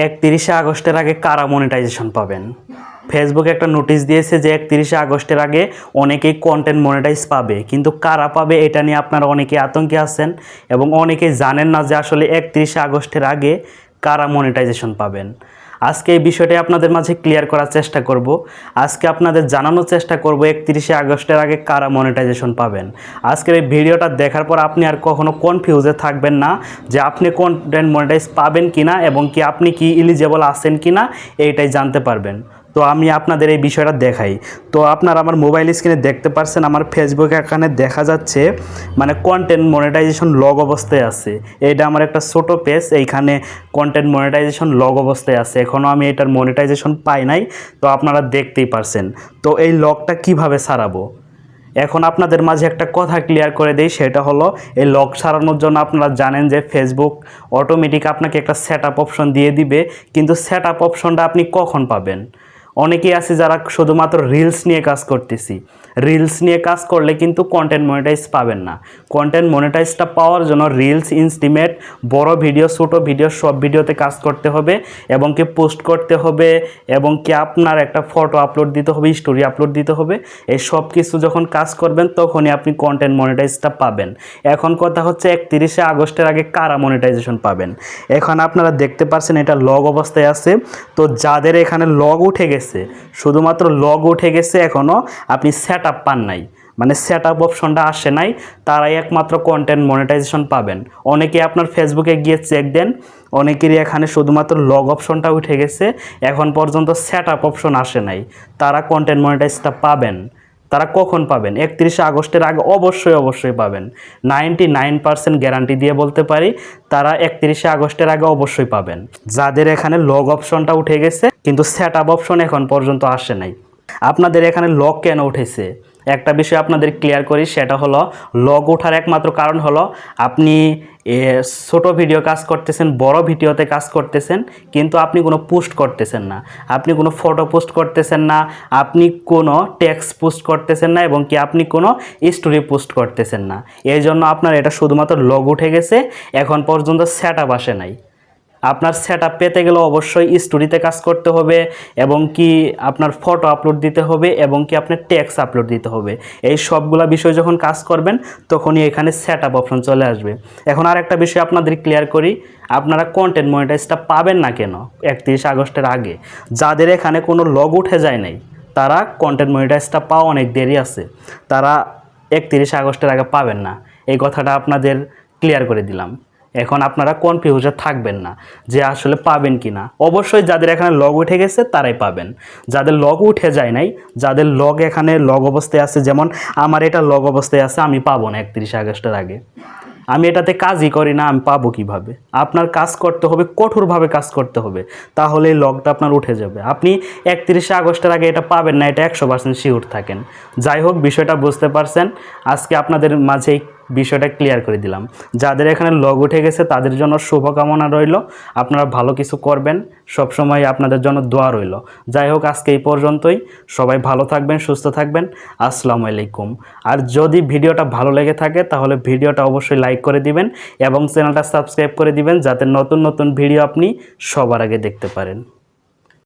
31 আগস্টের আগে কারা মনিটাইজেশন পাবেন। ফেসবুক একটা নোটিশ দিয়েছে যে 31 আগস্টের আগে অনেকেই কন্টেন্ট মনিটাইজ পাবে, কিন্তু কারা পাবে এটা নিয়ে আপনারা অনেকেই আতঙ্কে আছেন এবং অনেকেই জানেন না যে আসলে 31 আগস্টের আগে কারা মনিটাইজেশন পাবেন। আজকে এই বিষয়টাই আপনাদের মাঝে ক্লিয়ার করার চেষ্টা করব। আজকে আপনাদের জানানোর চেষ্টা করব 31 আগস্টের আগে কারা মনিটাইজেশন পাবেন। আজকের এই ভিডিওটা দেখার পর আপনি আর কখনো কনফিউজে থাকবেন না যে আপনি কন্টেন্ট মনিটাইজ পাবেন কিনা এবং কি আপনি কি এলিজিবল আছেন কিনা এইটাই জানতে পারবেন। তো আমি আপনাদের এই বিষয়টা দেখাই। তো আপনারা আমার মোবাইল স্ক্রিনে দেখতে পাচ্ছেন আমার ফেসবুক এখানে দেখা যাচ্ছে মানে কন্টেন্ট মনিটাইজেশন লগ অবস্থায় আছে। এইটা আমার একটা ছোট পেজ, এইখানে কন্টেন্ট মনিটাইজেশন লগ অবস্থায় আছে। এখনও আমি এটার মনিটাইজেশন পাই নাই, তো আপনারা দেখতেই পারছেন। তো এই লগটা কিভাবে ছাড়াবো এখন আপনাদের মাঝে একটা কথা ক্লিয়ার করে দেই, সেটা হলো এই লগ সারানোর জন্য আপনারা জানেন যে ফেসবুক অটোমেটিক আপনাকে একটা সেট আপ অপশন দিয়ে দিবে, কিন্তু সেট আপ অপশনটা আপনি কখন পাবেন? অনেকেই আছে যারা শুধুমাত্র রিলস নিয়ে কাজ করতেছি, রিলস নিয়ে কাজ করলে কিন্তু কন্টেন্ট মনিটাইজ পাবেন না। কন্টেন্ট মনিটাইজটা পাওয়ার জন্য রিলস, ইনস্টিমেট, বড় ভিডিও, ছোটো ভিডিও সব ভিডিওতে কাজ করতে হবে এবং কি পোস্ট করতে হবে এবং কি আপনার একটা ফটো আপলোড দিতে হবে, স্টোরি আপলোড দিতে হবে। এই সব কিছু যখন কাজ করবেন তখনই আপনি কন্টেন্ট মনিটাইজটা পাবেন। এখন কথা হচ্ছে 31 আগস্টের আগে কারা মনিটাইজেশন পাবেন। এখন আপনারা দেখতে পাচ্ছেন এটা লগ অবস্থায় আছে। তো যাদের এখানে লগ উঠে গেছে, শুধুমাত্র লগ উঠে গেছে, এখনও আপনি সেট আপ পান নাই, মানে সেট আপ অপশনটা আসে নাই, তারাই একমাত্র কন্টেন্ট মনিটাইজেশন পাবেন। অনেকে আপনার ফেসবুকে গিয়ে চেক দেন, অনেকেরই এখানে শুধুমাত্র লগ অপশনটা উঠে গেছে, এখন পর্যন্ত সেট আপ অপশন আসে নাই, তারা কন্টেন্ট মনিটাইজটা পাবেন। তারা কখন পাবেন? 31 আগস্টের আগে অবশ্যই পাবেন। 99% গ্যারান্টি দিয়ে বলতে পারি তারা 31 আগস্টের আগে অবশ্যই পাবেন। যাদের এখানে লগ অপশনটা উঠে গেছে কিন্তু সেট আপ অপশন এখন পর্যন্ত আসে নাই। আপনাদের এখানে লগ কেন উঠেছে একটা বিষয় আপনাদের ক্লিয়ার করি, সেটা হলো লগ ওঠার একমাত্র কারণ হলো আপনি ছোট ভিডিও কাজ করতেছেন, বড় ভিডিওতে কাজ করতেছেন, কিন্তু আপনি কোনো পোস্ট করতেছেন না, আপনি কোনো ফটো পোস্ট করতেছেন না, আপনি কোনো টেক্সট পোস্ট করতেছেন না এবং কি আপনি কোনো স্টোরি পোস্ট করতেছেন না। এই জন্য আপনার এটা শুধুমাত্র লগ উঠে গেছে, এখন পর্যন্ত সেট আপ আসে নাই। আপনার সেট আপ পেতে গেলে অবশ্যই স্টোরিতে কাজ করতে হবে এবং কি আপনার ফটো আপলোড দিতে হবে এবং কি আপনার টেক্সট আপলোড দিতে হবে। এই সবগুলা বিষয় যখন কাজ করবেন তখনই এখানে সেট আপ অপশন চলে আসবে। এখন আর একটা বিষয় আপনাদের ক্লিয়ার করি, আপনারা কন্টেন্ট মনিটাইজটা পাবেন না কেন 31 আগস্টের আগে? যাদের এখানে কোনো লগ উঠে যায় নাই তারা কন্টেন্ট মনিটাইজটা পাওয়া অনেক দেরি আছে, তারা 31 আগস্টের আগে পাবেন না। এই কথাটা আপনাদের ক্লিয়ার করে দিলাম। এখন আপনারা কনফিউজে থাকবেন না যে আসলে পাবেন কি না। অবশ্যই যাদের এখানে লগ উঠে গেছে তারাই পাবেন, যাদের লগ উঠে যায় নাই, যাদের লগ এখানে লগ অবস্থায় আছে, যেমন আমার এটা লগ অবস্থায় আছে, আমি পাবো না 31 আগস্টের আগে। আমি এটাতে কাজই করি না, আমি পাবো কিভাবে? আপনার কাজ করতে হবে, কঠোরভাবে কাজ করতে হবে, তাহলে এই লগটা আপনার উঠে যাবে। আপনি 31 আগস্টের আগে এটা পাবেন না, এটা 100% শিওর থাকেন। যাই হোক, বিষয়টা বুঝতে পারছেন, আজকে আপনাদের মাঝে বিষয়টা ক্লিয়ার করে দিলাম। যাদের এখানে লগ উঠে গেছে তাদের জন্য শুভকামনা রইল, আপনারা ভালো কিছু করবেন, সবসময় আপনাদের জন্য দোয়া রইল। যাই হোক, আজকে এই পর্যন্তই। সবাই ভালো থাকবেন, সুস্থ থাকবেন। আসসালামু আলাইকুম। আর যদি ভিডিওটা ভালো লেগে থাকে তাহলে ভিডিওটা অবশ্যই লাইক করে দিবেন এবং চ্যানেলটা সাবস্ক্রাইব করে দিবেন, যাতে নতুন নতুন ভিডিও আপনি সবার আগে দেখতে পারেন।